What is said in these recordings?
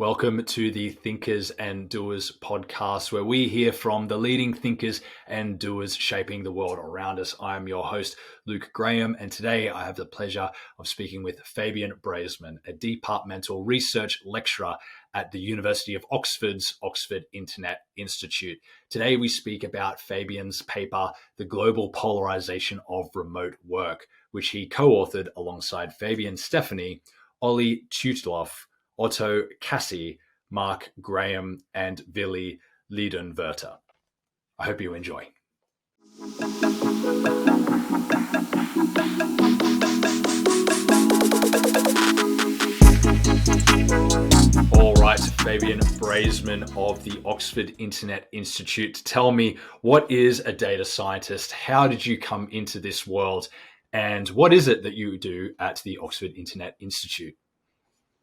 Welcome to the Thinkers and Doers podcast, where we hear from the leading thinkers and doers shaping the world around us. I am your host, Luke Graham, and today I have the pleasure of speaking with Fabian Braesemann, a departmental research lecturer at the University of Oxford's Oxford Internet Institute. Today we speak about Fabian's paper, The Global Polarisation of Remote Work, which he co-authored alongside Fabian Stephanie, Olli Tutloff, Otto Cassi, Mark Graham, and Willi Liedenwerter. I hope you enjoy. All right, Fabian Braesemann of the Oxford Internet Institute. Tell me, what is a data scientist? How did you come into this world? And what is it that you do at the Oxford Internet Institute?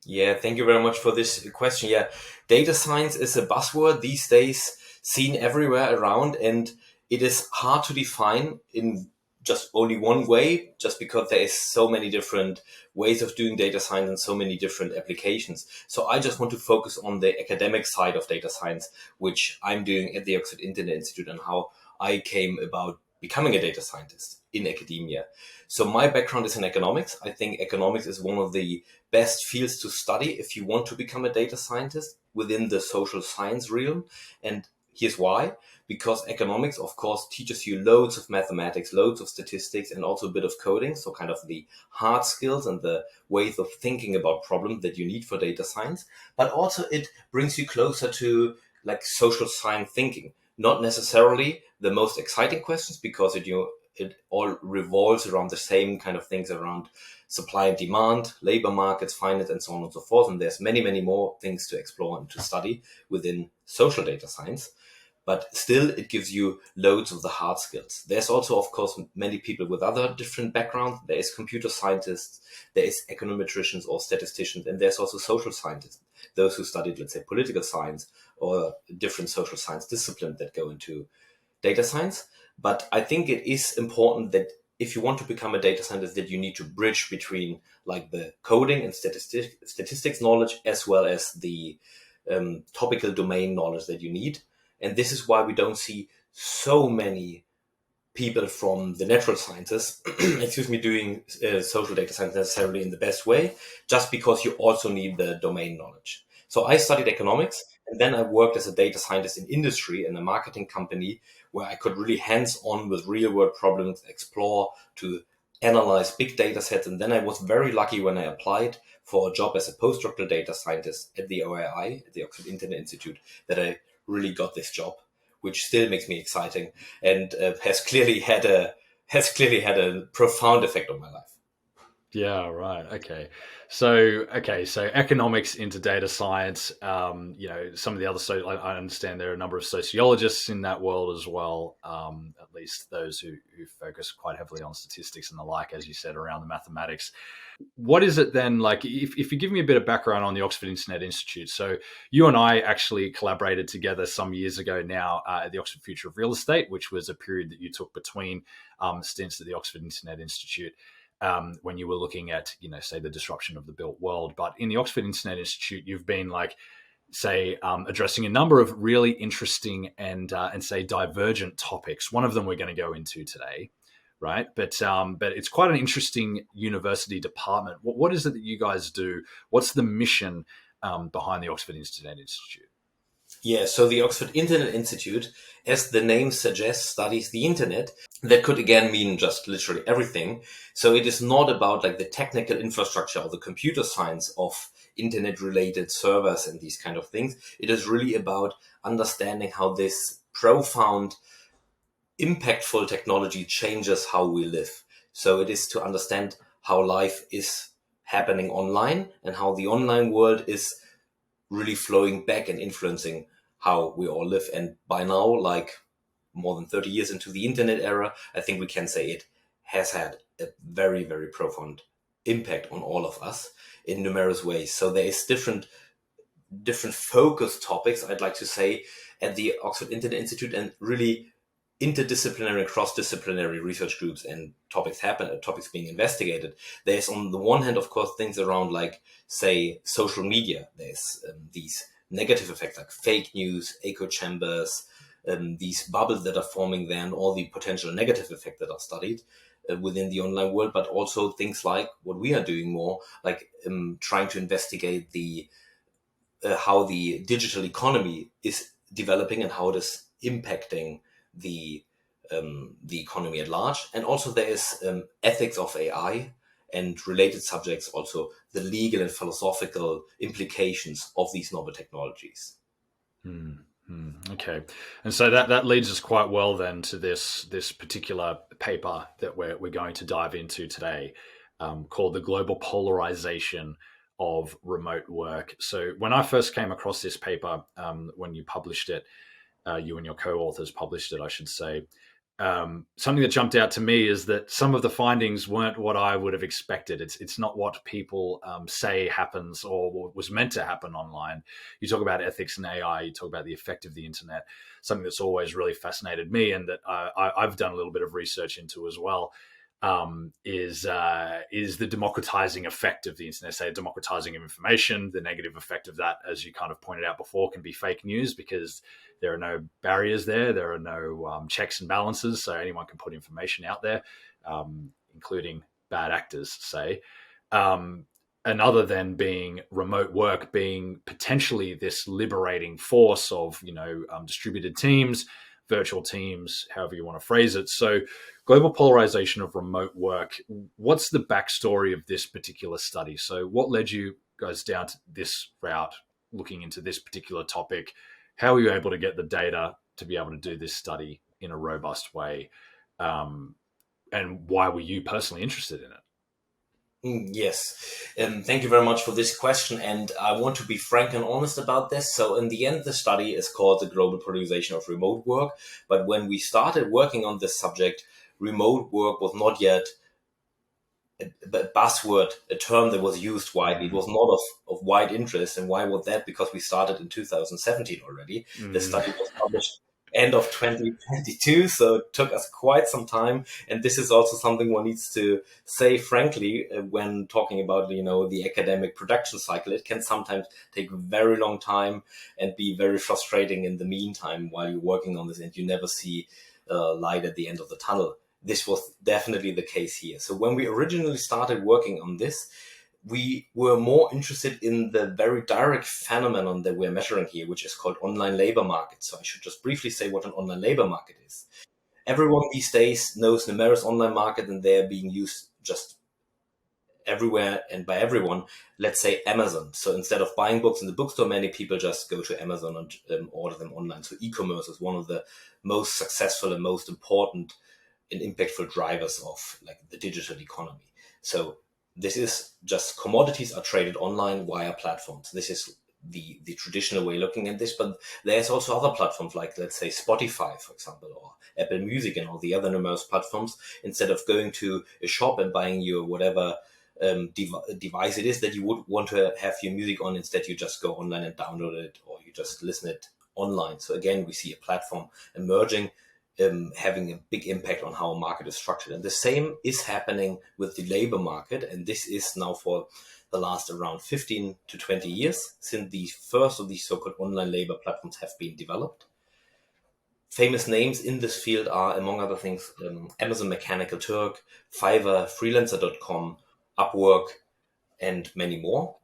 Yeah, thank you very much for this question. Yeah, data science is a buzzword these days, seen everywhere around, and it is hard to define in just only one way, just because there is so many different ways of doing data science and so many different applications. So I just want to focus on the academic side of data science, which I'm doing at the Oxford Internet Institute, and how I came about becoming a data scientist in academia. So my background is in economics. I think economics is one of the best fields to study if you want to become a data scientist within the social science realm. And here's why. Because economics, of course, teaches you loads of mathematics, loads of statistics, and also a bit of coding. So kind of the hard skills and the ways of thinking about problems that you need for data science. But also it brings you closer to like social science thinking. Not necessarily the most exciting questions, because it all revolves around the same kind of things around supply and demand, labor markets, finance, and so on and so forth. And there's many, many more things to explore and to study within social data science. But still, it gives you loads of the hard skills. There's also, of course, many people with other different backgrounds. There is computer scientists, there is econometricians or statisticians, and there's also social scientists, those who studied, let's say, political science or different social science disciplines that go into data science. But I think it is important that if you want to become a data scientist, that you need to bridge between like the coding and statistics knowledge, as well as the topical domain knowledge that you need. And this is why we don't see so many people from the natural sciences, doing social data science necessarily in the best way, just because you also need the domain knowledge. So I studied economics, and then I worked as a data scientist in industry in a marketing company, where I could really hands-on with real-world problems, explore, to analyze big data sets. And then I was very lucky when I applied for a job as a postdoctoral data scientist at the OII, at the Oxford Internet Institute, that I really got this job, which still makes me exciting and has clearly had a profound effect on my life. Yeah, right. Okay. So economics into data science, some of the other, I understand there are a number of sociologists in that world as well, at least those who focus quite heavily on statistics and the like, as you said, around the mathematics. What is it then, like, if you give me a bit of background on the Oxford Internet Institute? So you and I actually collaborated together some years ago now at the Oxford Future of Real Estate, which was a period that you took between stints at the Oxford Internet Institute. When you were looking at, say, the disruption of the built world. But in the Oxford Internet Institute, you've been addressing a number of really interesting and say divergent topics. One of them we're going to go into today, right? But it's quite an interesting university department. What is it that you guys do? What's the mission behind the Oxford Internet Institute? Yeah, so the Oxford Internet Institute, as the name suggests, studies the internet. That could again mean just literally everything. So it is not about like the technical infrastructure or the computer science of internet related servers and these kind of things. It is really about understanding how this profound, impactful technology changes how we live. So it is to understand how life is happening online and how the online world is really flowing back and influencing how we all live. And by now, like more than 30 years into the internet era, I think we can say it has had a very, very profound impact on all of us in numerous ways. So there is different focus topics, I'd like to say, at the Oxford Internet Institute, and really interdisciplinary and cross-disciplinary research groups and topics being investigated, there's on the one hand, of course, things around like, say, social media. There's these negative effects like fake news, echo chambers, these bubbles that are forming there, and all the potential negative effects that are studied within the online world, but also things like what we are doing more, like trying to investigate the how the digital economy is developing and how it is impacting the economy at large. And also there is ethics of AI and related subjects, also the legal and philosophical implications of these novel technologies. Okay, and so that leads us quite well then to this particular paper that we're going to dive into today, called "The Global Polarisation of Remote Work." So when I first came across this paper, when you published it, you and your co-authors published it, I should say. Something that jumped out to me is that some of the findings weren't what I would have expected. It's not what people say happens or was meant to happen online. You talk about ethics and AI, you talk about the effect of the internet, something that's always really fascinated me and that I've done a little bit of research into as well. Is the democratizing effect of the internet, say democratizing of information. The negative effect of that, as you kind of pointed out before, can be fake news because there are no barriers there. There are no checks and balances, so anyone can put information out there, including bad actors, say. Another then being remote work being potentially this liberating force of, distributed teams, virtual teams, however you want to phrase it. So global polarization of remote work, what's the backstory of this particular study? So what led you guys down to this route, looking into this particular topic? How were you able to get the data to be able to do this study in a robust way? And why were you personally interested in it? Yes, thank you very much for this question. And I want to be frank and honest about this. So in the end, the study is called the Global Polarization of Remote Work. But when we started working on this subject, remote work was not yet a buzzword, a term that was used widely. It was not of wide interest. And why was that? Because we started in 2017 already. The study was published end of 2022, so it took us quite some time. And this is also something one needs to say frankly when talking about the academic production cycle. It can sometimes take a very long time and be very frustrating in the meantime while you're working on this and you never see light at the end of the tunnel. This was definitely the case here. So when we originally started working on this, we were more interested in the very direct phenomenon that we're measuring here, which is called online labor market. So I should just briefly say what an online labor market is. Everyone these days knows numerous online market, and they're being used just everywhere and by everyone. Let's say Amazon. So instead of buying books in the bookstore, many people just go to Amazon and order them online. So e-commerce is one of the most successful and most important and impactful drivers of like the digital economy. So this is just commodities are traded online via platforms. This is the traditional way looking at this, but there's also other platforms like, let's say, Spotify, for example, or Apple Music and all the other numerous platforms. Instead of going to a shop and buying your whatever device it is that you would want to have your music on, instead you just go online and download it, or you just listen it online. So again, we see a platform emerging, having a big impact on how a market is structured. And the same is happening with the labor market. And this is now for the last around 15 to 20 years since the first of these so-called online labor platforms have been developed. Famous names in this field are, among other things, Amazon Mechanical Turk, Fiverr, Freelancer.com, Upwork, and many more.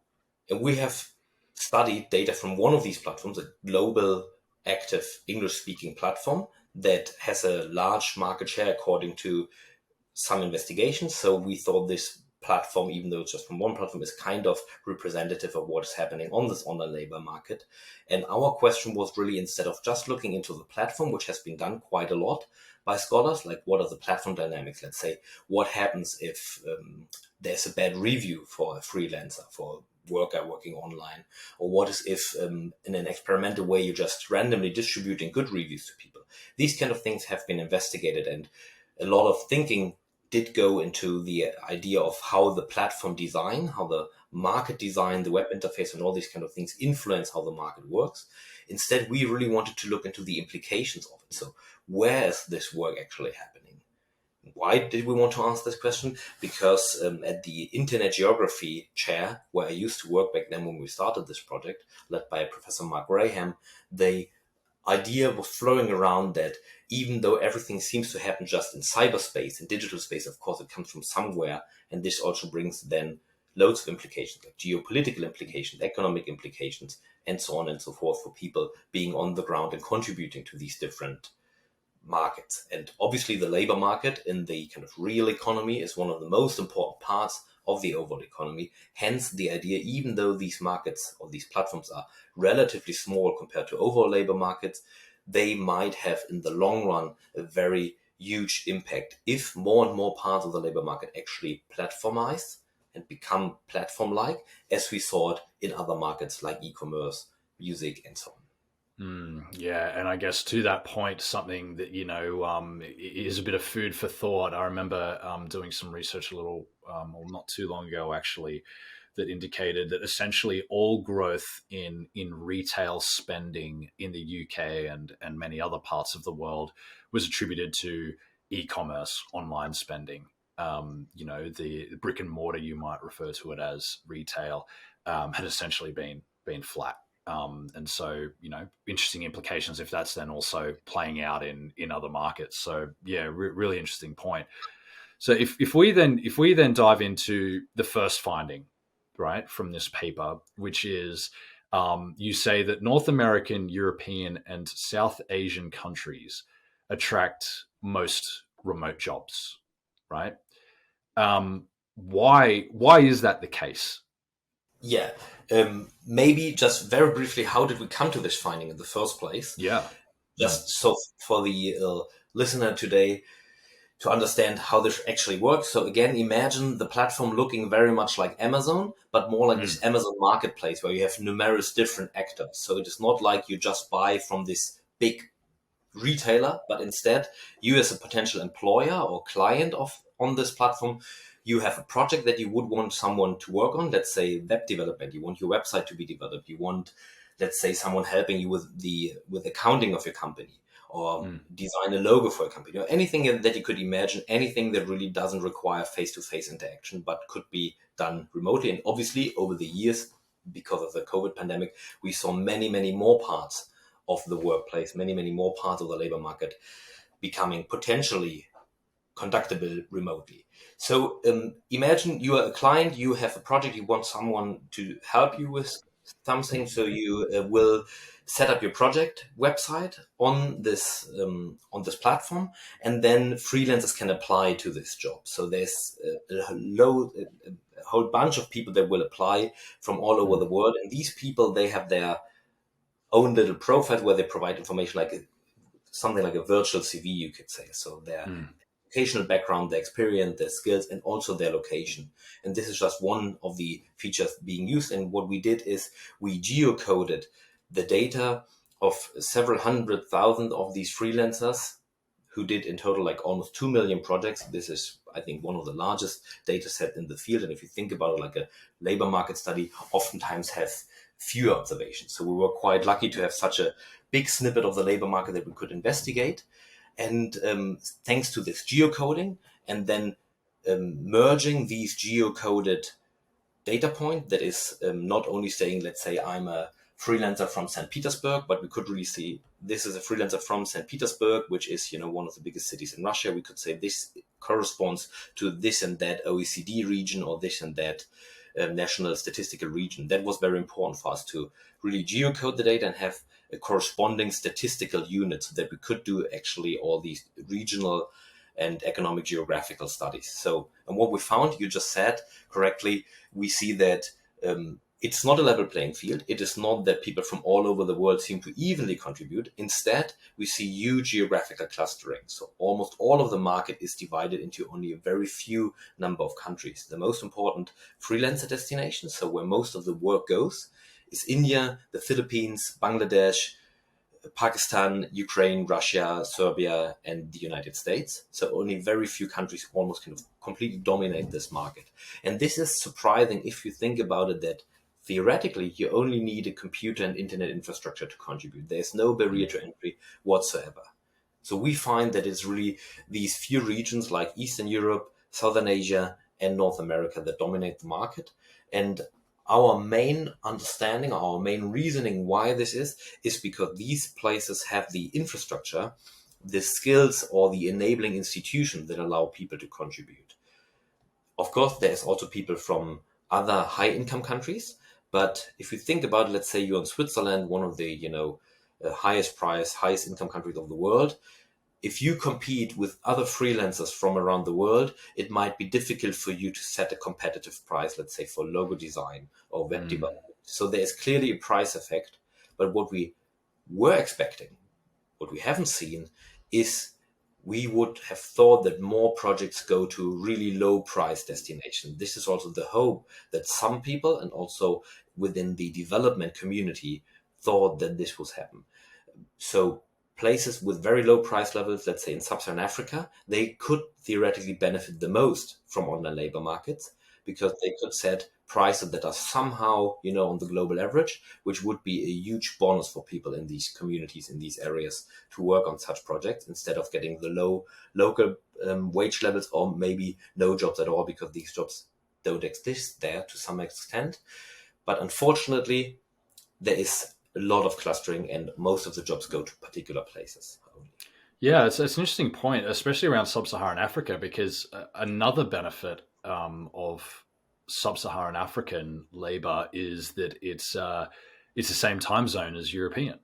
And we have studied data from one of these platforms, a global active English-speaking platform that has a large market share according to some investigations. So we thought this platform, even though it's just from one platform, is kind of representative of what is happening on this online labor market. And our question was really, instead of just looking into the platform, which has been done quite a lot by scholars, like what are the platform dynamics? Let's say, what happens if there's a bad review for a freelancer, for a worker working online? Or what is if in an experimental way, you're just randomly distributing good reviews to people? These kind of things have been investigated, and a lot of thinking did go into the idea of how the platform design, how the market design, the web interface, and all these kind of things influence how the market works. Instead, we really wanted to look into the implications of it. So where is this work actually happening? Why did we want to answer this question? Because at the Internet Geography chair, where I used to work back then when we started this project, led by Professor Mark Graham, the idea was flowing around that even though everything seems to happen just in cyberspace, in digital space, of course, it comes from somewhere. And this also brings then loads of implications, like geopolitical implications, economic implications, and so on and so forth, for people being on the ground and contributing to these different markets. And obviously the labor market in the kind of real economy is one of the most important parts of the overall economy. Hence the idea, even though these markets or these platforms are relatively small compared to overall labor markets, they might have in the long run a very huge impact if more and more parts of the labor market actually platformize and become platform-like, as we saw it in other markets like e-commerce, music, and so on. Yeah, and I guess to that point, something that is a bit of food for thought. I remember doing some research a little, or not too long ago, actually, that indicated that essentially all growth in retail spending in the UK and many other parts of the world was attributed to e-commerce, online spending. The brick and mortar, you might refer to it as retail, had essentially been flat. And so, interesting implications if that's then also playing out in other markets. So, yeah, really interesting point. So, if we then dive into the first finding, right, from this paper, which is you say that North American, European, and South Asian countries attract most remote jobs, right? Why is that the case? Yeah. Maybe just very briefly, how did we come to this finding in the first place? Yeah. Just so for the listener today to understand how this actually works. So again, imagine the platform looking very much like Amazon, but more like this Amazon marketplace where you have numerous different actors. So it is not like you just buy from this big retailer, but instead you as a potential employer or client on this platform, you have a project that you would want someone to work on. Let's say web development. You want your website to be developed. You want, let's say, someone helping you with accounting of your company, or design a logo for a company, or anything that you could imagine, anything that really doesn't require face-to-face interaction, but could be done remotely. And obviously over the years, because of the COVID pandemic, we saw many, many more parts of the workplace, many, many more parts of the labor market becoming potentially conductible remotely. So imagine you are a client, you have a project, you want someone to help you with something. So you will set up your project website on this platform, and then freelancers can apply to this job. So there's a whole bunch of people that will apply from all over the world, and these people, they have their own little profile where they provide information like something like a virtual CV, you could say. So their educational background, their experience, their skills, and also their location. And this is just one of the features being used. And what we did is we geocoded the data of several 100,000 of these freelancers who did in total like almost 2 million projects. This is, I think, one of the largest data set in the field. And if you think about it, like a labor market study oftentimes has fewer observations. So we were quite lucky to have such a big snippet of the labor market that we could investigate. And thanks to this geocoding and then merging these geocoded data point that is not only saying, let's say, I'm a freelancer from St. Petersburg, but we could really see this is a freelancer from St. Petersburg, which is, one of the biggest cities in Russia. We could say this corresponds to this and that OECD region, or this and that national statistical region. That was very important for us to really geocode the data and have a corresponding statistical unit so that we could do actually all these regional and economic geographical studies. So, and what we found, you just said correctly, we see that it's not a level playing field. It is not that people from all over the world seem to evenly contribute. Instead, we see huge geographical clustering. So almost all of the market is divided into only a very few number of countries. The most important freelancer destinations, so where most of the work goes, is India, the Philippines, Bangladesh, Pakistan, Ukraine, Russia, Serbia, and the United States. So only very few countries almost kind of completely dominate this market. And this is surprising if you think about it, that theoretically you only need a computer and internet infrastructure to contribute. There's no barrier to entry whatsoever. So we find that it's really these few regions like Eastern Europe, Southern Asia, and North America that dominate the market. And our main understanding, our main reasoning why this is because these places have the infrastructure, the skills, or the enabling institution that allow people to contribute. Of course, there's also people from other high income countries. But if you think about it, let's say you're in Switzerland, one of the, highest price, highest income countries of the world. If you compete with other freelancers from around the world, it might be difficult for you to set a competitive price, let's say for logo design or web development. So there is clearly a price effect. But what we were expecting, what we haven't seen, is we would have thought that more projects go to really low price destinations. This is also the hope that some people, and also within the development community, thought that this would happen. So places with very low price levels, let's say in sub-Saharan Africa, they could theoretically benefit the most from online labor markets, because they could set prices that are somehow, on the global average, which would be a huge bonus for people in these communities, in these areas, to work on such projects instead of getting the low local wage levels, or maybe no jobs at all, because these jobs don't exist there to some extent. But unfortunately, there is a lot of clustering, and most of the jobs go to particular places only. Yeah, it's an interesting point, especially around sub-Saharan Africa, because another benefit of sub-Saharan African labor is that it's the same time zone as European,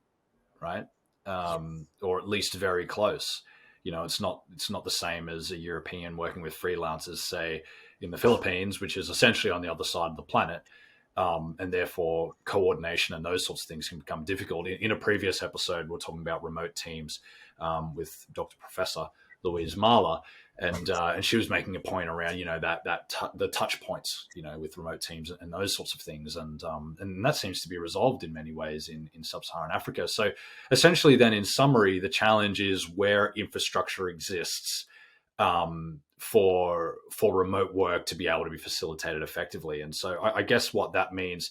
right? Or at least very close. It's not the same as a European working with freelancers, say in the Philippines, which is essentially on the other side of the planet. And therefore coordination and those sorts of things can become difficult. In a previous episode, we're talking about remote teams with Dr. Professor Louise Mahler, and she was making a point around the touch points with remote teams and those sorts of things, and that seems to be resolved in many ways in sub-Saharan Africa. So essentially, then in summary, the challenge is where infrastructure exists for remote work to be able to be facilitated effectively. And so I guess what that means,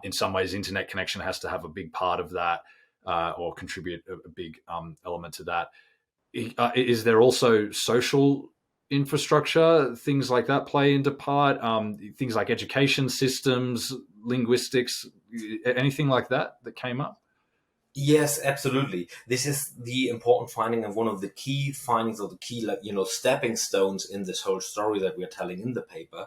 in some ways, internet connection has to have a big part of that, or contribute a big element to that. Is there also social infrastructure, things like that play into part? Things like education systems, linguistics, anything like that came up? Yes, absolutely. This is the important finding, and one of the key findings, or the key, stepping stones in this whole story that we're telling in the paper.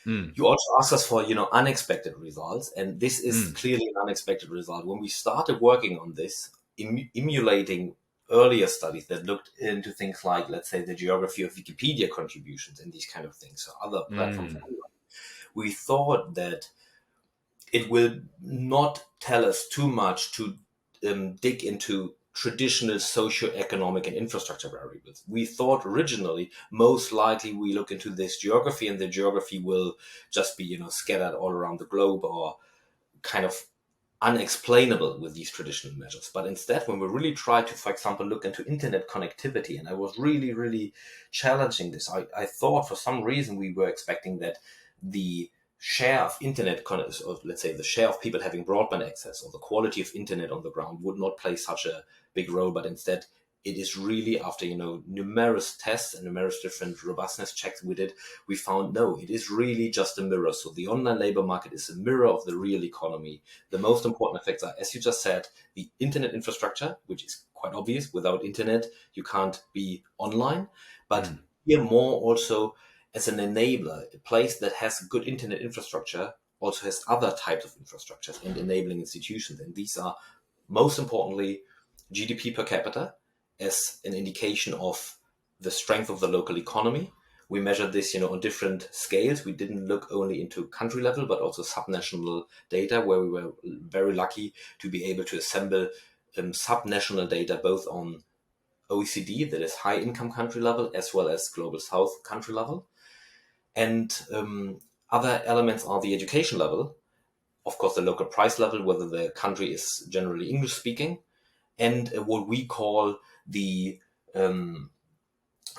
Mm. You also asked us for, unexpected results, and this is clearly an unexpected result. When we started working on this, emulating earlier studies that looked into things like, let's say, the geography of Wikipedia contributions and these kind of things, so other platforms, we thought that it will not tell us too much to dig into traditional socio-economic and infrastructure variables. We thought originally, most likely we look into this geography, and the geography will just be, scattered all around the globe, or kind of unexplainable with these traditional measures. But instead, when we really try to, for example, look into internet connectivity, and I was really, really challenging this, I thought for some reason we were expecting that the share of internet, or let's say the share of people having broadband access, or the quality of internet on the ground, would not play such a big role. But instead, it is really, after numerous tests and numerous different robustness checks we did, we found no, it is really just a mirror. So the online labor market is a mirror of the real economy. The most important effects are, as you just said, the internet infrastructure, which is quite obvious. Without internet, you can't be online. But here more also as an enabler, a place that has good internet infrastructure also has other types of infrastructures and enabling institutions. And these are, most importantly, GDP per capita, as an indication of the strength of the local economy. We measured this, on different scales. We didn't look only into country level, but also subnational data, where we were very lucky to be able to assemble subnational data, both on OECD, that is high income country level, as well as global south country level. And other elements are the education level, of course, the local price level, whether the country is generally English speaking, and what we call the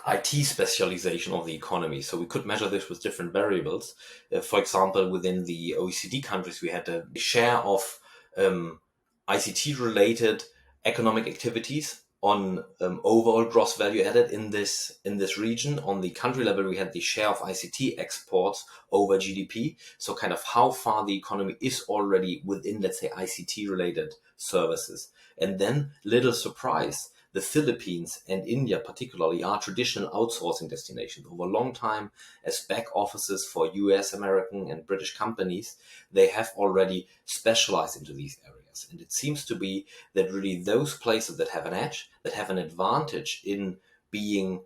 IT specialization of the economy. So we could measure this with different variables. For example, within the OECD countries, we had a share of ICT related economic activities on overall gross value added in this region. On the country level, we had the share of ICT exports over GDP. So kind of how far the economy is already within, let's say, ICT related services. And then, little surprise, the Philippines and India particularly are traditional outsourcing destinations. Over a long time, as back offices for US, American, and British companies, they have already specialized into these areas. And it seems to be that really those places that have an edge, that have an advantage in being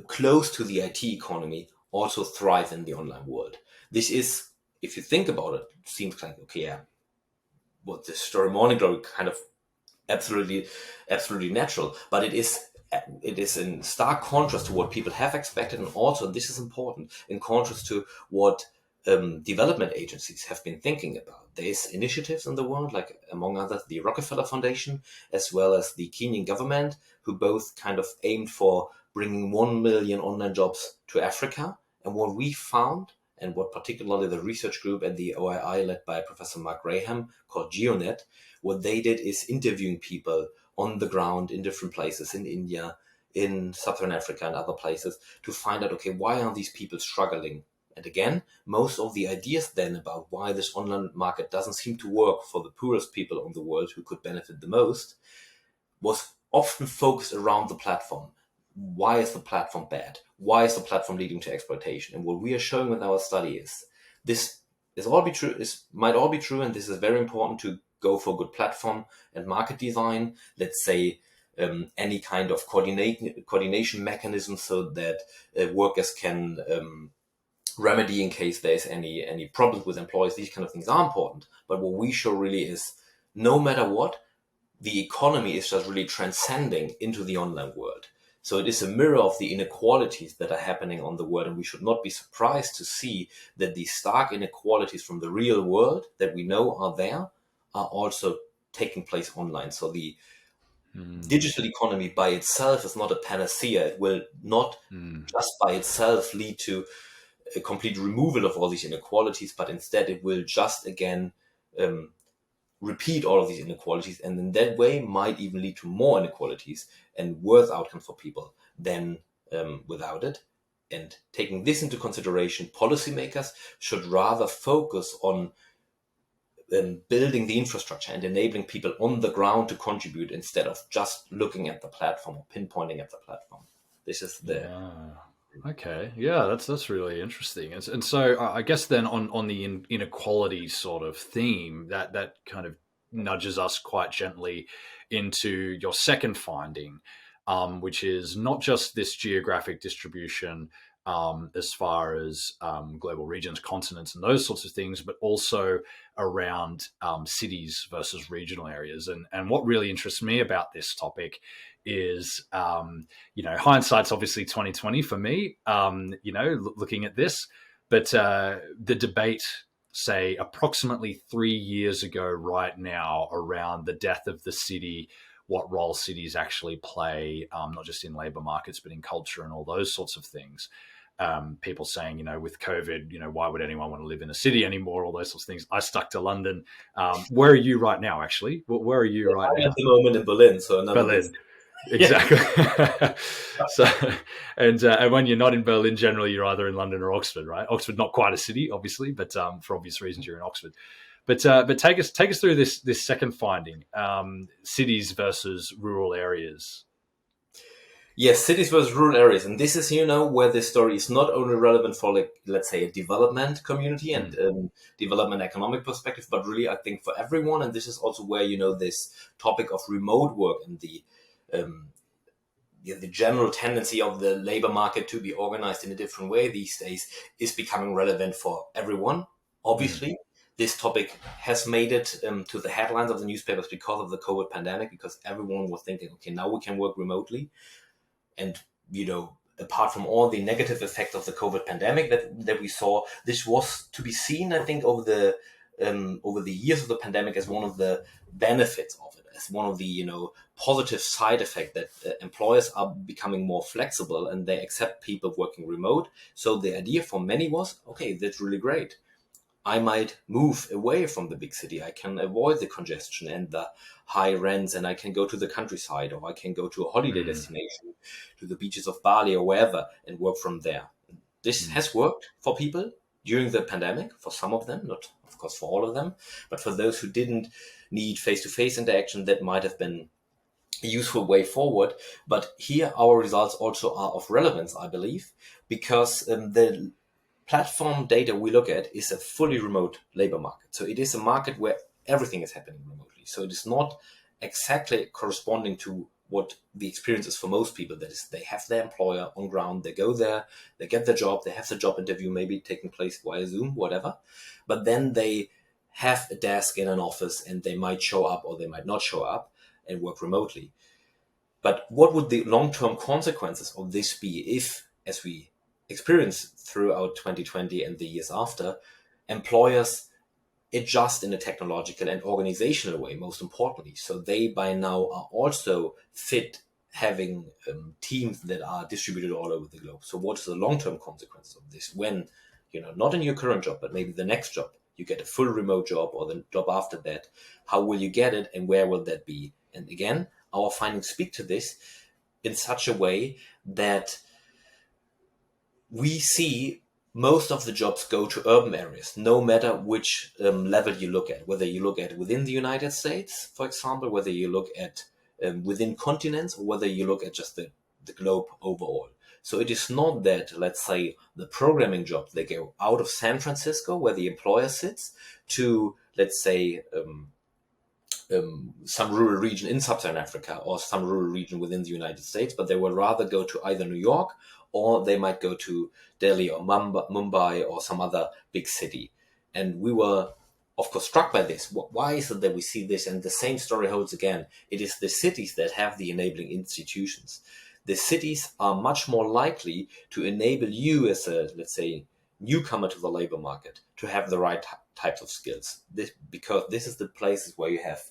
close to the IT economy, also thrive in the online world. This is, if you think about it, seems like, okay, yeah, what the story Morning Glory kind of absolutely natural, but it is in stark contrast to what people have expected, and also, and this is important, in contrast to what development agencies have been thinking about. There's initiatives in the world, like among others the Rockefeller Foundation, as well as the Kenyan government, who both kind of aimed for bringing 1 million online jobs to Africa. And what we found, and what particularly the research group at the OII led by Professor Mark Graham called GeoNet, what they did is interviewing people on the ground in different places in India, in Southern Africa and other places to find out, okay, why are these people struggling? And again, most of the ideas then about why this online market doesn't seem to work for the poorest people in the world who could benefit the most was often focused around the platform. Why is the platform bad? Why is the platform leading to exploitation? And what we are showing with our study is this might all be true, and this is very important to go for good platform and market design. Let's say any kind of coordination mechanism so that workers can remedy in case there's any problems with employees. These kind of things are important. But what we show really is, no matter what, the economy is just really transcending into the online world. So it is a mirror of the inequalities that are happening on the world, and we should not be surprised to see that these stark inequalities from the real world that we know are there are also taking place online. So the digital economy by itself is not a panacea. It will not just by itself lead to a complete removal of all these inequalities, but instead it will just again repeat all of these inequalities, and in that way might even lead to more inequalities and worse outcomes for people than without it. And taking this into consideration, policymakers should rather focus on building the infrastructure and enabling people on the ground to contribute instead of just looking at the platform or pinpointing at the platform. This is the... Okay, yeah, that's really interesting, and so I guess then on the inequality sort of theme, that kind of nudges us quite gently into your second finding, which is not just this geographic distribution as far as global regions, continents, and those sorts of things, but also around cities versus regional areas. And what really interests me about this topic is, hindsight's obviously 2020 for me, looking at this, but the debate, say, approximately 3 years ago right now around the death of the city, what role cities actually play, not just in labor markets, but in culture and all those sorts of things. People saying, with COVID, why would anyone want to live in a city anymore? All those sorts of things. I stuck to London. Where are you right now, actually? Where are you right now? At the moment in Berlin. So Berlin. Exactly. So, and when you're not in Berlin, generally you're either in London or Oxford, right? Oxford, not quite a city, obviously, but for obvious reasons, you're in Oxford. But take us through this second finding: cities versus rural areas. Yes, cities versus rural areas, and this is where this story is not only relevant for, like, let's say, a development community and development economic perspective, but really I think for everyone. And this is also where this topic of remote work and the general tendency of the labor market to be organized in a different way these days is becoming relevant for everyone. Obviously, this topic has made it to the headlines of the newspapers because of the COVID pandemic, because everyone was thinking, okay, now we can work remotely. And, apart from all the negative effects of the COVID pandemic that we saw, this was to be seen, I think, over the over the years of the pandemic as one of the benefits of it, as one of the positive side effect that employers are becoming more flexible and they accept people working remote. So the idea for many was, okay, that's really great. I might move away from the big city. I can avoid the congestion and the high rents, and I can go to the countryside, or I can go to a holiday Mm. destination, to the beaches of Bali or wherever, and work from there. This Mm. has worked for people during the pandemic, for some of them, not of course for all of them, but for those who didn't need face-to-face interaction, that might have been a useful way forward. But here our results also are of relevance, I believe, because the platform data we look at is a fully remote labor market. So it is a market where everything is happening remotely. So it is not exactly corresponding to what the experience is for most people. That is, they have their employer on ground, they go there, they get the job, they have the job interview maybe taking place via Zoom, whatever. But then they have a desk in an office and they might show up or they might not show up and work remotely. But what would the long-term consequences of this be if, as we experienced throughout 2020 and the years after, employers adjust in a technological and organizational way, most importantly? So they by now are also fit having teams that are distributed all over the globe. So what is the long-term consequence of this when, not in your current job, but maybe the next job, you get a full remote job or the job after that? How will you get it and where will that be? And again, our findings speak to this in such a way that we see most of the jobs go to urban areas, no matter which level you look at, whether you look at within the United States, for example, whether you look at within continents, or whether you look at just the globe overall. So it is not that, let's say, the programming jobs, they go out of San Francisco, where the employer sits, to, let's say, some rural region in sub-Saharan Africa or some rural region within the United States, but they will rather go to either New York or they might go to Delhi or Mumbai or some other big city. And we were, of course, struck by this. Why is it that we see this? And the same story holds again. It is the cities that have the enabling institutions. The cities are much more likely to enable you as a, let's say, newcomer to the labor market to have the right types of skills. Because this is the places where you have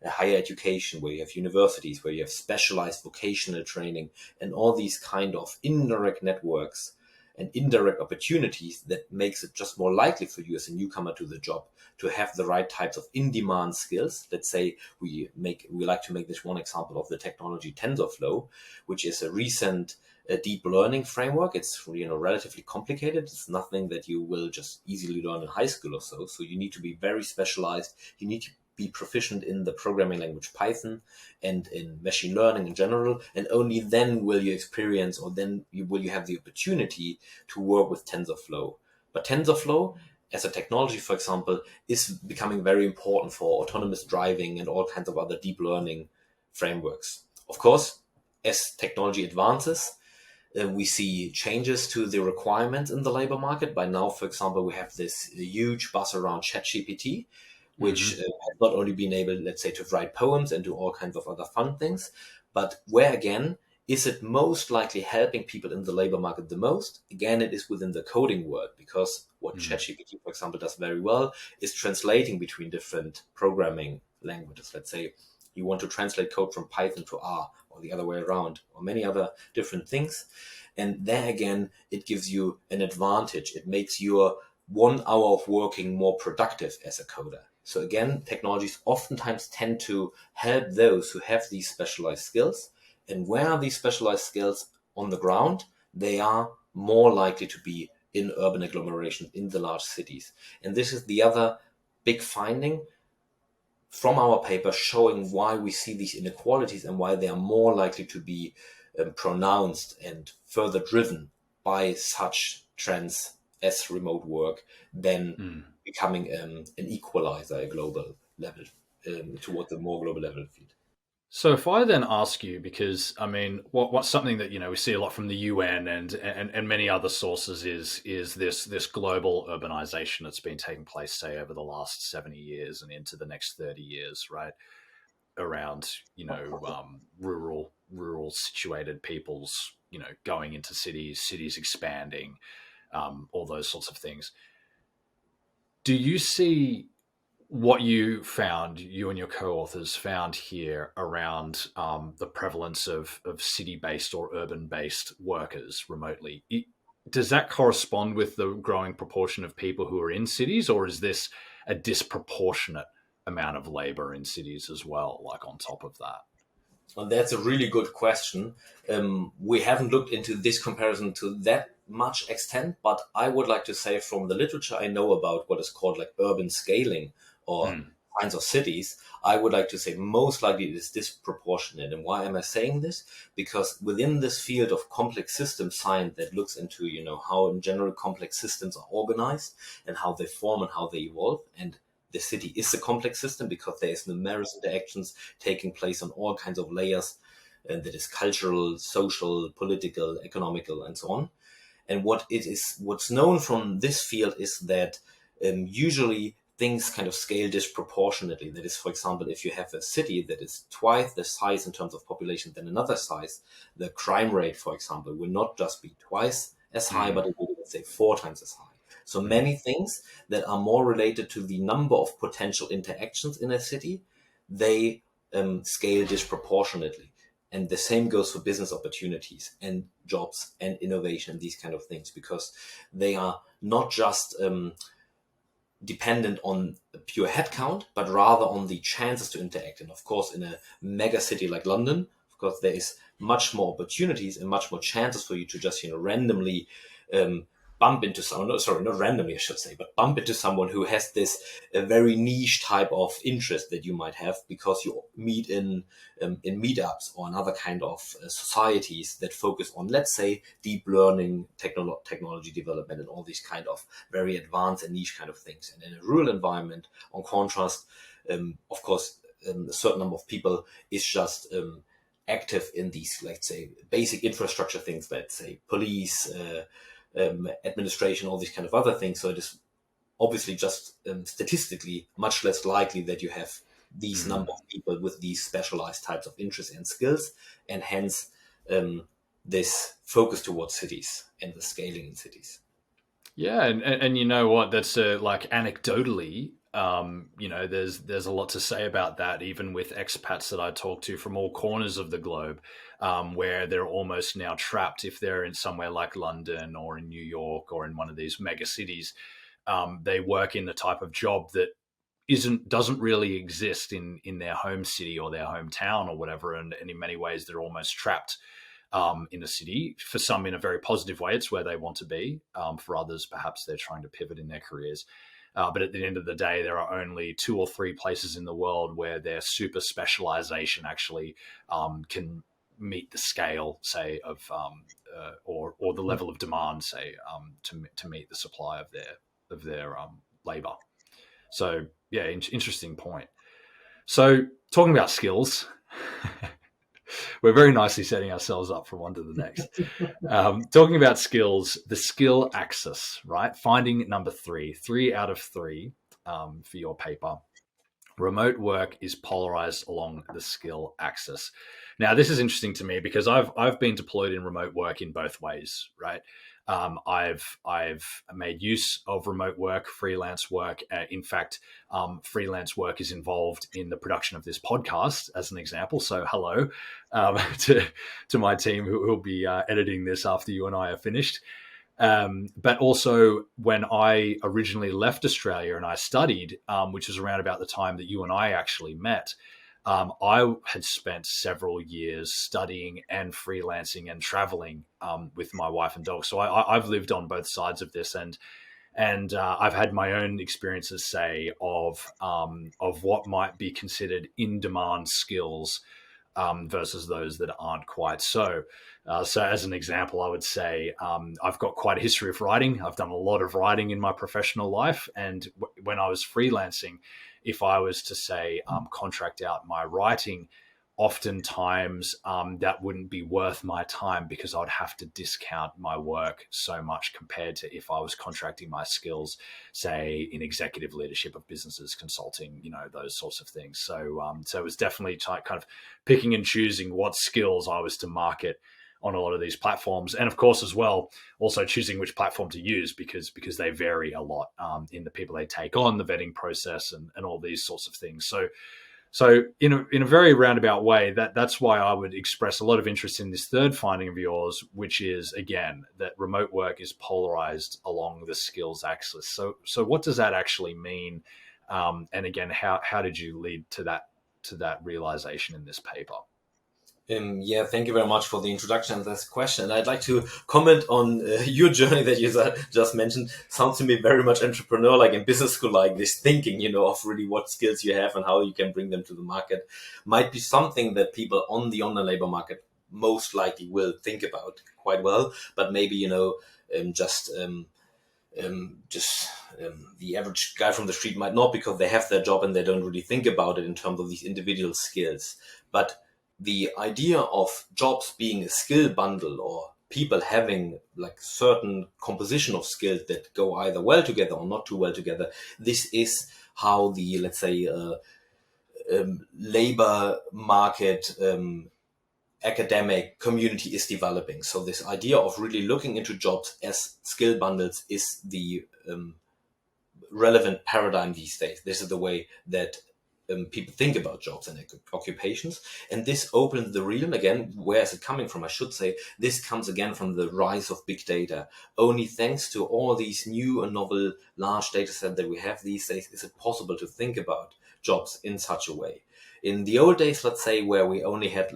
a higher education, where you have universities, where you have specialized vocational training, and all these kind of indirect networks and indirect opportunities that makes it just more likely for you as a newcomer to the job to have the right types of in-demand skills. Let's say we like to make this one example of the technology TensorFlow, which is a recent deep learning framework. It's relatively complicated. It's nothing that you will just easily learn in high school or so. So you need to be very specialized. You need to be proficient in the programming language Python and in machine learning in general, and only then will you experience, or then will you have the opportunity to work with TensorFlow. But TensorFlow as a technology, for example, is becoming very important for autonomous driving and all kinds of other deep learning frameworks. Of course, as technology advances, we see changes to the requirements in the labor market. By now, for example, we have this huge buzz around ChatGPT, which has not only been able, let's say, to write poems and do all kinds of other fun things, but where again is it most likely helping people in the labor market the most? Again, it is within the coding world, because what ChatGPT, for example, does very well is translating between different programming languages. Let's say you want to translate code from Python to R, or the other way around, or many other different things. And there again, it gives you an advantage. It makes your 1 hour of working more productive as a coder. So again, technologies oftentimes tend to help those who have these specialized skills. And where are these specialized skills on the ground? They are more likely to be in urban agglomerations, in the large cities. And this is the other big finding from our paper, showing why we see these inequalities and why they are more likely to be pronounced and further driven by such trends as remote work than becoming an equalizer, a global level, towards a more global level field. So if I then ask you, because I mean, what's something that we see a lot from the UN and many other sources is this global urbanization that's been taking place, say, over the last 70 years and into the next 30 years, right? Around rural situated peoples, going into cities expanding, all those sorts of things. Do you see what you found, you and your co-authors found here around the prevalence of city-based or urban-based workers remotely, does that correspond with the growing proportion of people who are in cities, or is this a disproportionate amount of labor in cities as well, like on top of that? Well, that's a really good question. We haven't looked into this comparison to that much extent, but I would like to say from the literature I know about what is called like urban scaling or Mm. kinds of cities, I would like to say most likely it is disproportionate. And why am I saying this? Because within this field of complex system science that looks into, how in general complex systems are organized and how they form and how they evolve, and the city is a complex system because there is numerous interactions taking place on all kinds of layers, and that is cultural, social, political, economical, and so on. And what's known from this field is that usually things kind of scale disproportionately. That is, for example, if you have a city that is twice the size in terms of population than another size, the crime rate, for example, will not just be twice as high, Mm. but it will be, let's say, four times as high. So Mm. many things that are more related to the number of potential interactions in a city, they scale disproportionately. And the same goes for business opportunities and jobs and innovation, these kind of things, because they are not just dependent on a pure headcount, but rather on the chances to interact. And of course, in a mega city like London, of course, there is much more opportunities and much more chances for you to just, randomly um, bump into someone. No, sorry, not randomly, I should say, but bump into someone who has this a very niche type of interest that you might have because you meet in meetups or in other kind of societies that focus on, let's say, deep learning, technology development, and all these kind of very advanced and niche kind of things. And in a rural environment, on contrast, of course, a certain number of people is just active in these, let's say, basic infrastructure things, let's say police, administration, all these kind of other things. So it is obviously just statistically much less likely that you have these Mm. number of people with these specialized types of interests and skills, and hence um, this focus towards cities and the scaling in cities. Yeah, and you know what? That's like anecdotally, there's a lot to say about that. Even with expats that I talk to from all corners of the globe, where they're almost now trapped if they're in somewhere like London or in New York or in one of these mega cities. They work in the type of job that doesn't really exist in their home city or their hometown or whatever, and in many ways they're almost trapped in a city. For some, in a very positive way, it's where they want to be. For others, perhaps they're trying to pivot in their careers. But at the end of the day, there are only 2 or 3 places in the world where their super specialization actually can meet the scale, say, of or the level of demand, say, to meet the supply of their labor. So yeah, interesting point. So talking about skills, we're very nicely setting ourselves up from one to the next. Talking about skills, the skill axis, right? Finding number three out of three for your paper. Remote work is polarized along the skill axis. Now, this is interesting to me because I've been deployed in remote work in both ways, right? I've made use of remote work, freelance work. In fact, freelance work is involved in the production of this podcast, as an example. So, hello to my team who will be editing this after you and I are finished. But also, when I originally left Australia and I studied, which was around about the time that you and I actually met, I had spent several years studying and freelancing and traveling with my wife and dog. So I've lived on both sides of this, and I've had my own experiences, say, of what might be considered in demand skills versus those that aren't quite so. So, as an example, I would say I've got quite a history of writing. I've done a lot of writing in my professional life. And when I was freelancing, if I was to say contract out my writing, oftentimes that wouldn't be worth my time because I'd have to discount my work so much compared to if I was contracting my skills, say, in executive leadership of businesses, consulting, those sorts of things. So it was definitely kind of picking and choosing what skills I was to market on a lot of these platforms, and of course as well, also choosing which platform to use because they vary a lot in the people they take on, the vetting process, and all these sorts of things. So in a very roundabout way, that's why I would express a lot of interest in this third finding of yours, which is again that remote work is polarized along the skills axis. So what does that actually mean? And again, how did you lead to that realization in this paper? Yeah, thank you very much for the introduction and this question. I'd like to comment on your journey that you just mentioned. Sounds to me very much entrepreneur-like and business school-like, this thinking, of really what skills you have and how you can bring them to the market. Might be something that people on the online labor market most likely will think about quite well, but maybe, the average guy from the street might not, because they have their job and they don't really think about it in terms of these individual skills. But the idea of jobs being a skill bundle, or people having like certain composition of skills that go either well together or not too well together, this is how the, let's say, labor market academic community is developing. So this idea of really looking into jobs as skill bundles is the relevant paradigm these days. This is the way that people think about jobs and occupations. And this opens the realm again. Where is it coming from? I should say this comes again from the rise of big data. Only thanks to all these new and novel large data sets that we have these days is it possible to think about jobs in such a way. In the old days, let's say, where we only had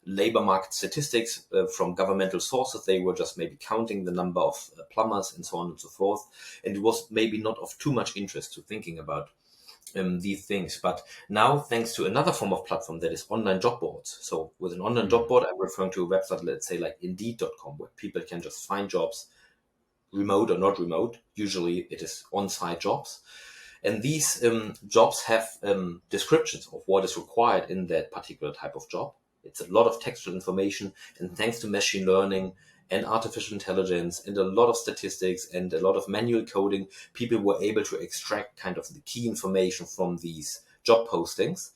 labor market statistics from governmental sources, they were just maybe counting the number of plumbers and so on and so forth. And it was maybe not of too much interest to thinking about these things. But now, thanks to another form of platform, that is online job boards. So with an online job board, I'm referring to a website, let's say like Indeed.com, where people can just find jobs, remote or not remote. Usually it is on-site jobs. And these jobs have descriptions of what is required in that particular type of job. It's a lot of textual information, and thanks to machine learning and artificial intelligence and a lot of statistics and a lot of manual coding, people were able to extract kind of the key information from these job postings,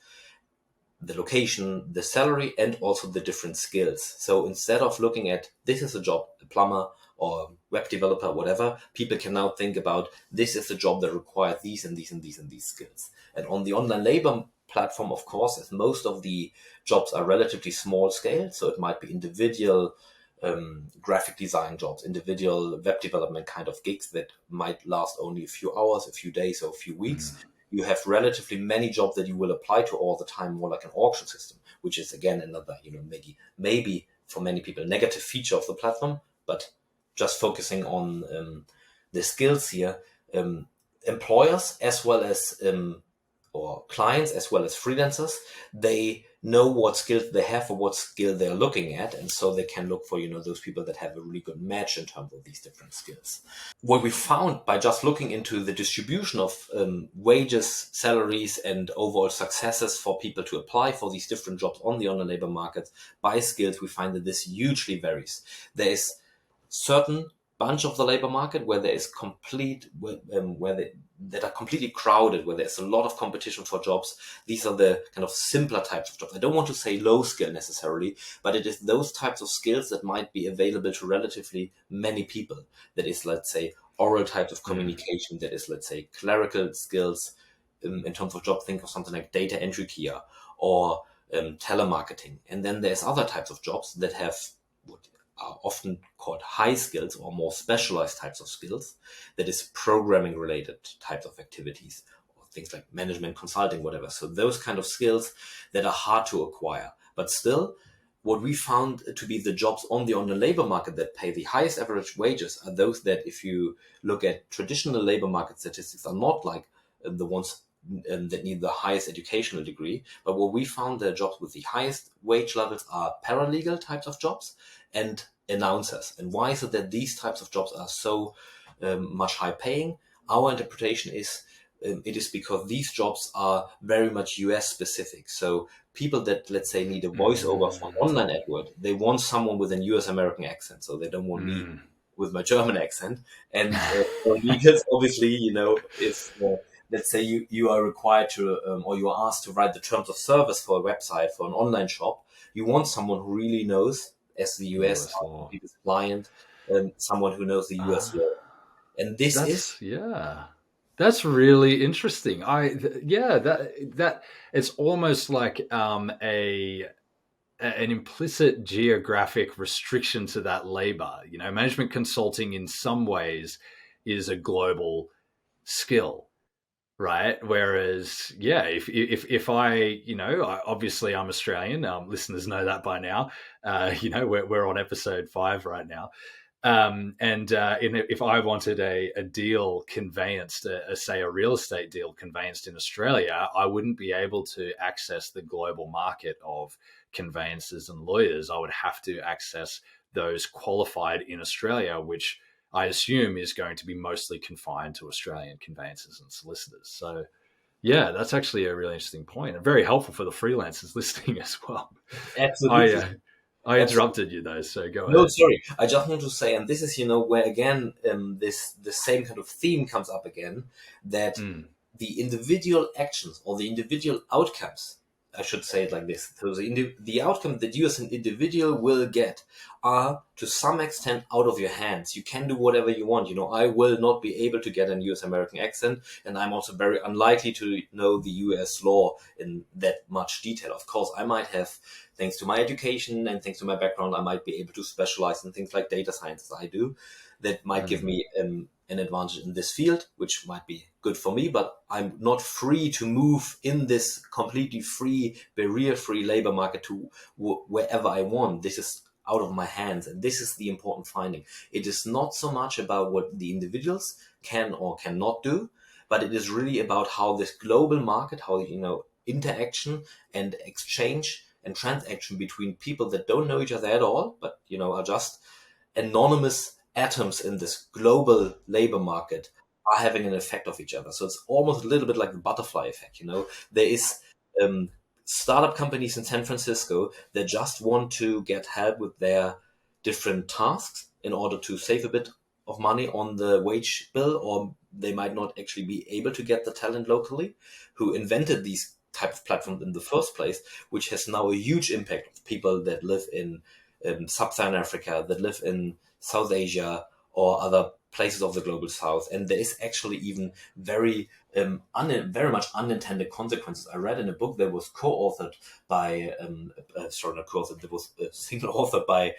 the location, the salary, and also the different skills. So instead of looking at this is a job, a plumber or web developer, whatever, people can now think about this is a job that requires these and these and these and these skills. And on the online labor platform, of course, as most of the jobs are relatively small scale, so it might be individual graphic design jobs, individual web development kind of gigs that might last only a few hours, a few days, or a few weeks. You have relatively many jobs that you will apply to all the time, more like an auction system, which is again another, maybe for many people negative feature of the platform. But just focusing on the skills here, employers as well as or clients as well as freelancers, they know what skills they have or what skill they're looking at, and so they can look for those people that have a really good match in terms of these different skills. What we found by just looking into the distribution of wages, salaries, and overall successes for people to apply for these different jobs on the online labor market by skills, we find that this hugely varies. There is certain bunch of the labor market where there is that are completely crowded, where there's a lot of competition for jobs. These are the kind of simpler types of jobs. I don't want to say low skill necessarily, but it is those types of skills that might be available to relatively many people. That is, let's say, oral types of communication. That is, let's say, clerical skills in terms of job. Think of something like data entry here or telemarketing. And then there's other types of jobs that have what are often called high skills or more specialized types of skills. That is programming related types of activities, or things like management, consulting, whatever. So those kind of skills that are hard to acquire. But still, what we found to be the jobs on the online labor market that pay the highest average wages are those that, if you look at traditional labor market statistics, are not like the ones that need the highest educational degree. But what we found, the jobs with the highest wage levels are paralegal types of jobs and announcers. And why is it that these types of jobs are so much high paying? Our interpretation is it is because these jobs are very much US specific. So people that, let's say, need a voiceover for an online AdWord, they want someone with an US American accent. So they don't want me with my German accent. And for legals, obviously, if let's say you are required to, or you are asked to write the terms of service for a website, for an online shop, you want someone who really knows as the The US, US our law. biggest client, someone who knows the US law. And this is Yeah. That's really interesting. Yeah, that it's almost like an implicit geographic restriction to that labor. You know, management consulting in some ways is a global skill, right? Whereas, yeah, if I, obviously I'm Australian. Listeners know that by now. We're on episode 5 right now. If I wanted a deal conveyanced, say a real estate deal conveyanced in Australia, I wouldn't be able to access the global market of conveyancers and lawyers. I would have to access those qualified in Australia, which I assume is going to be mostly confined to Australian conveyancers and solicitors. So, yeah, that's actually a really interesting point and very helpful for the freelancers listening as well. I absolutely, uh, I absolutely. interrupted you though, so go No, ahead. sorry. I just want to say, and this is, where again, this the same kind of theme comes up again, that Mm, the individual actions or the individual outcomes, I should say it like this. So the outcome that you as an individual will get are to some extent out of your hands. You can do whatever you want. I will not be able to get an US American accent, and I'm also very unlikely to know the US law in that much detail. Of course, I might have, thanks to my education and thanks to my background, I might be able to specialize in things like data science as I do. That might give mm. me an advantage in this field, which might be good for me, but I'm not free to move in this completely free, barrier-free labor market to wherever I want. This is out of my hands, and this is the important finding. It is not so much about what the individuals can or cannot do, but it is really about how this global market, how interaction and exchange and transaction between people that don't know each other at all, but are just anonymous atoms in this global labor market are having an effect of each other. So it's almost a little bit like the butterfly effect. There is um, startup companies in San Francisco that just want to get help with their different tasks in order to save a bit of money on the wage bill, or they might not actually be able to get the talent locally, who invented these type of platforms in the first place, which has now a huge impact on people that live in sub-Saharan Africa, that live in South Asia or other places of the global south. And there is actually even very much unintended consequences. I read in a book that was co-authored by, sorry, not co-authored, that was single authored by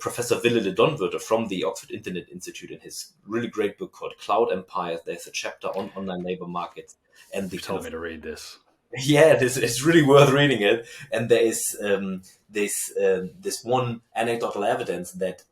Professor Wille de Donwörter from the Oxford Internet Institute in his really great book called Cloud Empires. There's a chapter on online labor markets and the You've kind told of me to read this. yeah, it's really worth reading it. And there is this one anecdotal evidence that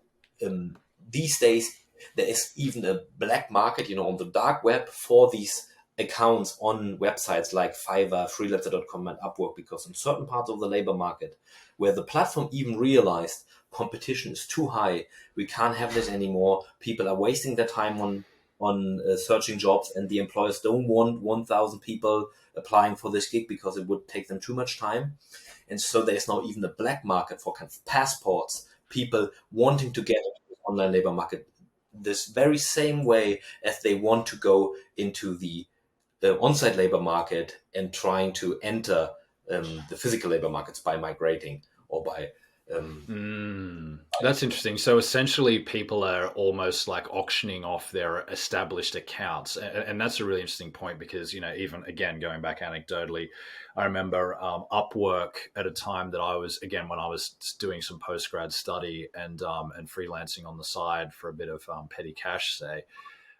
these days there is even a black market, on the dark web for these accounts on websites like Fiverr, Freelancer.com, and Upwork, because in certain parts of the labor market, where the platform even realized competition is too high, we can't have this anymore. People are wasting their time on searching jobs, and the employers don't want 1,000 people applying for this gig because it would take them too much time. And so there's now even a black market for kind of passports, people wanting to get into the online labor market this very same way as they want to go into the on-site labor market and trying to enter the physical labor markets by migrating or by um, That's interesting. So essentially, people are almost like auctioning off their established accounts, and that's a really interesting point because even again going back anecdotally, I remember Upwork at a time that I was again when I was doing some post grad study and freelancing on the side for a bit of petty cash, say.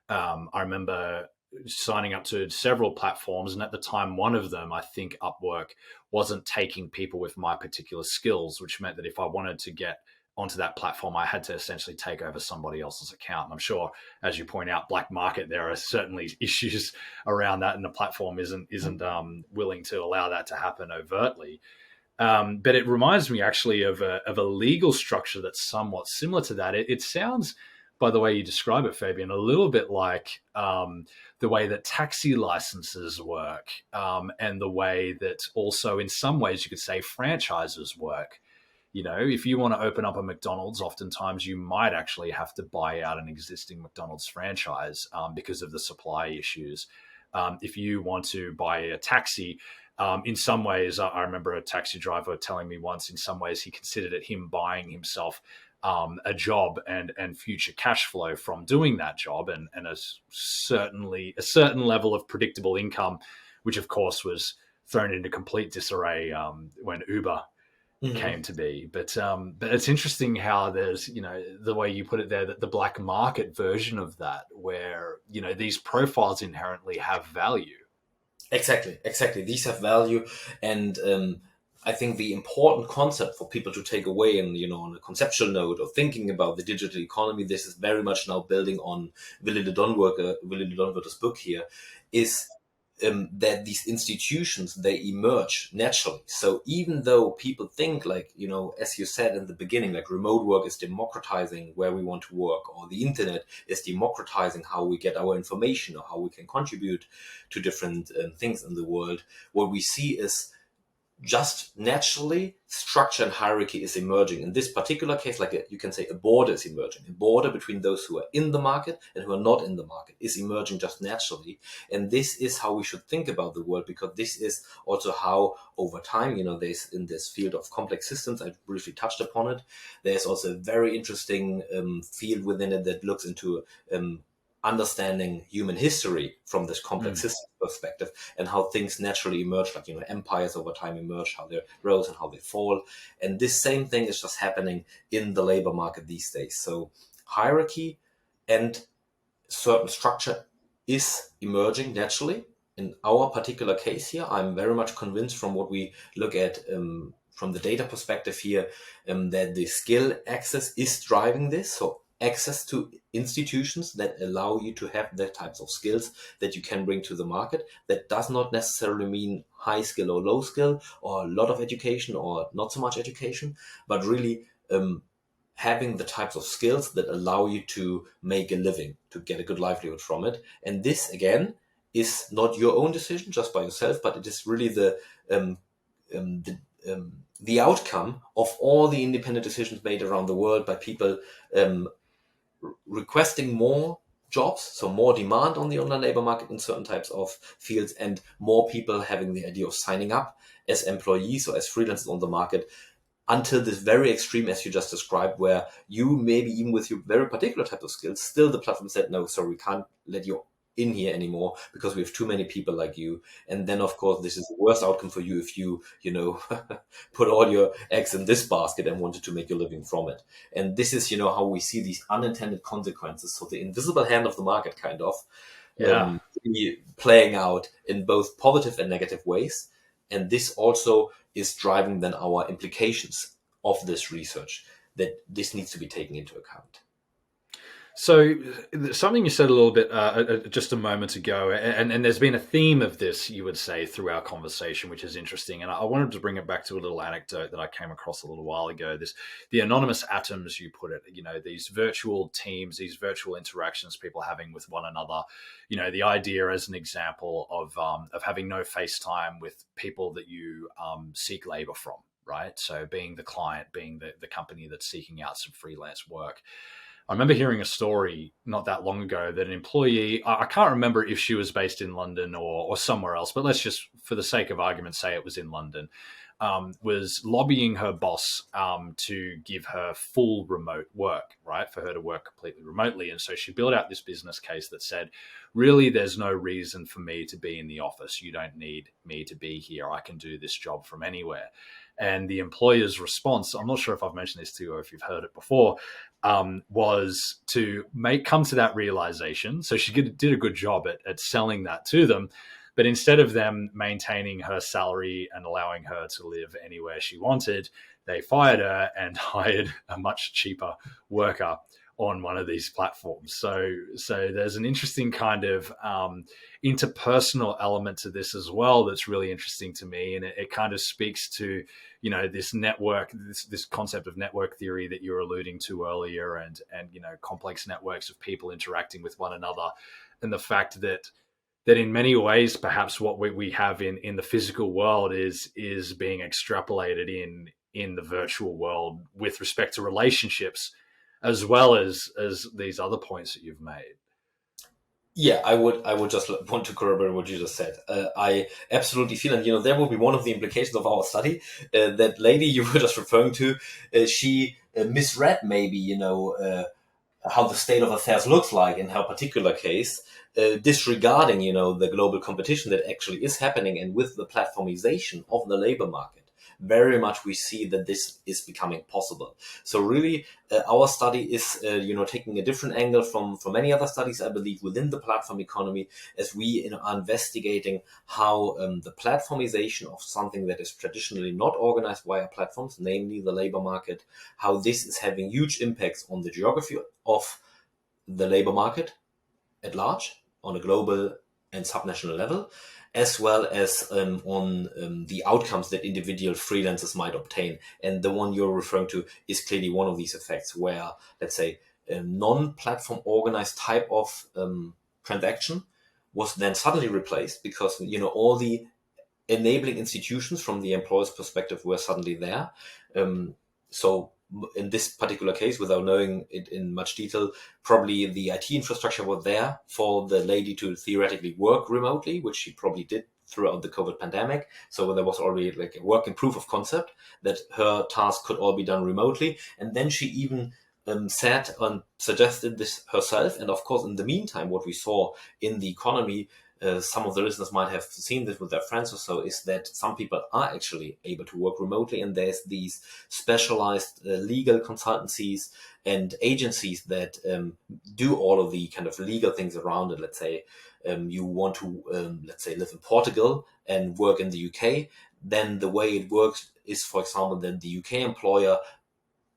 I remember signing up to several platforms, and at the time, one of them, I think Upwork, wasn't taking people with my particular skills, which meant that if I wanted to get onto that platform, I had to essentially take over somebody else's account. And I'm sure, as you point out, black market, there are certainly issues around that, and the platform isn't willing to allow that to happen overtly. But it reminds me actually of a legal structure that's somewhat similar to that. It sounds, by the way you describe it, Fabian, a little bit like the way that taxi licenses work, and the way that also, in some ways, you could say franchises work. If you want to open up a McDonald's, oftentimes you might actually have to buy out an existing McDonald's franchise because of the supply issues. If you want to buy a taxi, In some ways, I remember a taxi driver telling me once, in some ways, he considered it him buying himself a job and future cash flow from doing that job, and certainly a certain level of predictable income, which of course was thrown into complete disarray when Uber Mhm. came to be. But it's interesting how there's, the way you put it there, that the black market version of that, where these profiles inherently have value. Exactly, exactly. These have value, and I think the important concept for people to take away, and on a conceptual note of thinking about the digital economy, this is very much now building on Willy de Donwerter's book here, is that these institutions, they emerge naturally. So even though people think, like, as you said in the beginning, like remote work is democratizing where we want to work, or the internet is democratizing how we get our information or how we can contribute to different things in the world, what we see is just naturally structure and hierarchy is emerging. In this particular case, you can say a border is emerging. A border between those who are in the market and who are not in the market is emerging just naturally. And this is how we should think about the world, because this is also how over time, there's in this field of complex systems, I briefly touched upon it. There's also a very interesting field within it that looks into understanding human history from this complex Mm. system perspective, and how things naturally emerge, like empires over time emerge, how they rose and how they fall. And this same thing is just happening in the labor market these days. So hierarchy and certain structure is emerging naturally. In our particular case here, I'm very much convinced from what we look at from the data perspective here, that the skill access is driving this. So access to institutions that allow you to have the types of skills that you can bring to the market. That does not necessarily mean high skill or low skill, or a lot of education or not so much education, but really having the types of skills that allow you to make a living, to get a good livelihood from it. And this, again, is not your own decision just by yourself, but it is really um, um, the, the outcome of all the independent decisions made around the world by people um, requesting more jobs, so more demand on the online labor market in certain types of fields, and more people having the idea of signing up as employees or as freelancers on the market, until this very extreme, as you just described, where you maybe even with your very particular type of skills, still the platform said, no, sorry, we can't let you in here anymore because we have too many people like you. And then, of course, this is the worst outcome for you if you, put all your eggs in this basket and wanted to make your living from it. And this is, how we see these unintended consequences. So the invisible hand of the market kind of Yeah. really playing out in both positive and negative ways. And this also is driving then our implications of this research, that this needs to be taken into account. So something you said a little bit just a moment ago, and there's been a theme of this, you would say, through our conversation, which is interesting. And I wanted to bring it back to a little anecdote that I came across a little while ago. The anonymous atoms, you put it, these virtual teams, these virtual interactions people having with one another. The idea, as an example, of having no FaceTime with people that you seek labor from, right? So being the client, being the company that's seeking out some freelance work. I remember hearing a story not that long ago that an employee, I can't remember if she was based in London or somewhere else, but let's just, for the sake of argument, say it was in London, was lobbying her boss to give her full remote work, right? For her to work completely remotely. And so she built out this business case that said, really, there's no reason for me to be in the office. You don't need me to be here. I can do this job from anywhere. And the employer's response, I'm not sure if I've mentioned this to you or if you've heard it before, was to come to that realization. So she did a good job at selling that to them. But instead of them maintaining her salary and allowing her to live anywhere she wanted, they fired her and hired a much cheaper worker on one of these platforms. So there's an interesting kind of interpersonal element to this as well that's really interesting to me, and it kind of speaks to this network, this concept of network theory that you were alluding to earlier, and complex networks of people interacting with one another, and the fact that in many ways perhaps what we have in the physical world is being extrapolated in the virtual world with respect to relationships, as well as these other points that you've made. Yeah, I would just want to corroborate what you just said. I absolutely feel, and there will be one of the implications of our study. That lady you were just referring to, she misread maybe, how the state of affairs looks like in her particular case, disregarding, the global competition that actually is happening, and with the platformization of the labor market, very much we see that this is becoming possible. So really, our study is, taking a different angle from many other studies, I believe, within the platform economy, as we are investigating how the platformization of something that is traditionally not organized via platforms, namely the labor market, how this is having huge impacts on the geography of the labor market at large on a global and subnational level, as well as on the outcomes that individual freelancers might obtain. And the one you're referring to is clearly one of these effects, where, let's say, a non-platform organized type of transaction was then suddenly replaced, because all the enabling institutions from the employer's perspective were suddenly there. So in this particular case, without knowing it in much detail, probably the IT infrastructure was there for the lady to theoretically work remotely, which she probably did throughout the COVID pandemic. So there was already like a working proof of concept that her task could all be done remotely. And then she even said and suggested this herself. And of course, in the meantime, what we saw in the economy, some of the listeners might have seen this with their friends or so, is that some people are actually able to work remotely, and there's these specialized legal consultancies and agencies that do all of the kind of legal things around it. Let's say you want to, let's say, live in Portugal and work in the UK, then the way it works is, for example, that the UK employer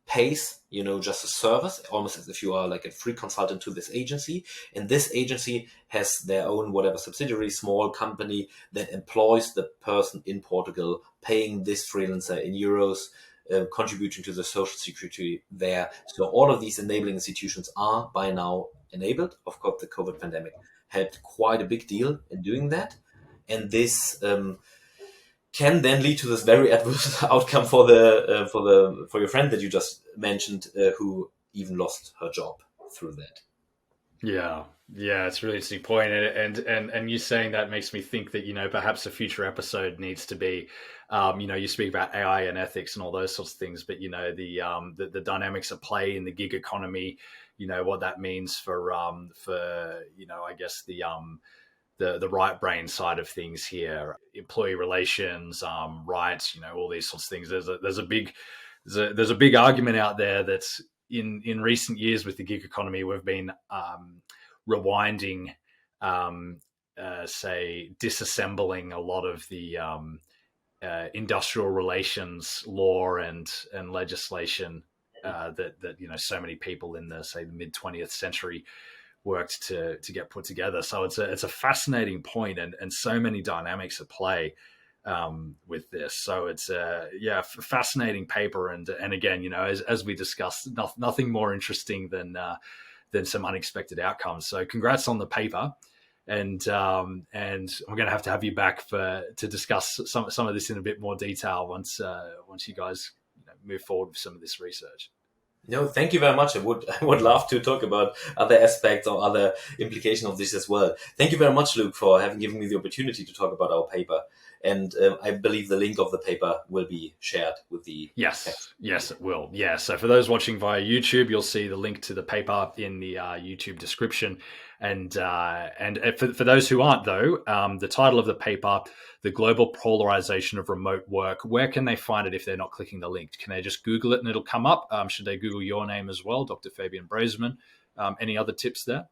pays, just a service, almost as if you are like a free consultant to this agency. And this agency has their own whatever subsidiary, small company that employs the person in Portugal, paying this freelancer in euros, contributing to the social security there. So all of these enabling institutions are by now enabled. Of course, the COVID pandemic had quite a big deal in doing that. And this can then lead to this very adverse outcome for for your friend that you just mentioned, who even lost her job through that. Yeah, yeah, it's a really interesting point, and you saying that makes me think that perhaps a future episode needs to be, you speak about AI and ethics and all those sorts of things, but the dynamics at play in the gig economy, what that means for I guess the right brain side of things here, employee relations, rights, all these sorts of things. There's a big argument out there that's in recent years with the gig economy, we've been rewinding, say, disassembling a lot of the industrial relations law and legislation that so many people in the mid 20th century worked to get put together. So it's a fascinating point, and so many dynamics at play with this. So it's a fascinating paper, and again, as we discussed, nothing more interesting than some unexpected outcomes. So congrats on the paper, and I'm going to have you back to discuss some of this in a bit more detail once you guys move forward with some of this research. No, thank you very much. I would love to talk about other aspects or other implications of this as well. Thank you very much, Luke, for having given me the opportunity to talk about our paper. And I believe the link of the paper will be shared with the text. Yes, it will. Yeah. So for those watching via YouTube, you'll see the link to the paper in the YouTube description. And for those who aren't, though, the title of the paper, "The Global Polarization of Remote Work," where can they find it if they're not clicking the link? Can they just Google it and it'll come up? Should they Google your name as well, Dr. Fabian Braesemann? Any other tips there?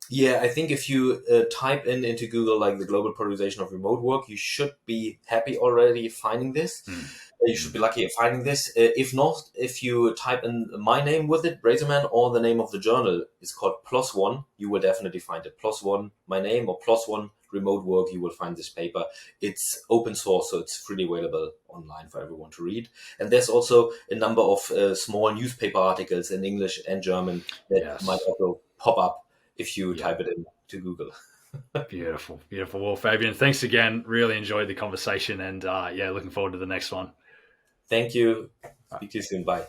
Yeah, I think if you type into Google like the global polarization of remote work, you should be happy already finding this. Mm. You should be lucky at finding this. If not, if you type in my name with it, Braesemann, or the name of the journal is called Plus One, you will definitely find it. Plus One, my name, or Plus One remote work, you will find this paper. It's open source, so it's freely available online for everyone to read. And there's also a number of small newspaper articles in English and German that might also pop up if you type it into Google. Beautiful. Well, Fabian, thanks again. Really enjoyed the conversation, and looking forward to the next one. Thank you. Speak to you soon. Bye.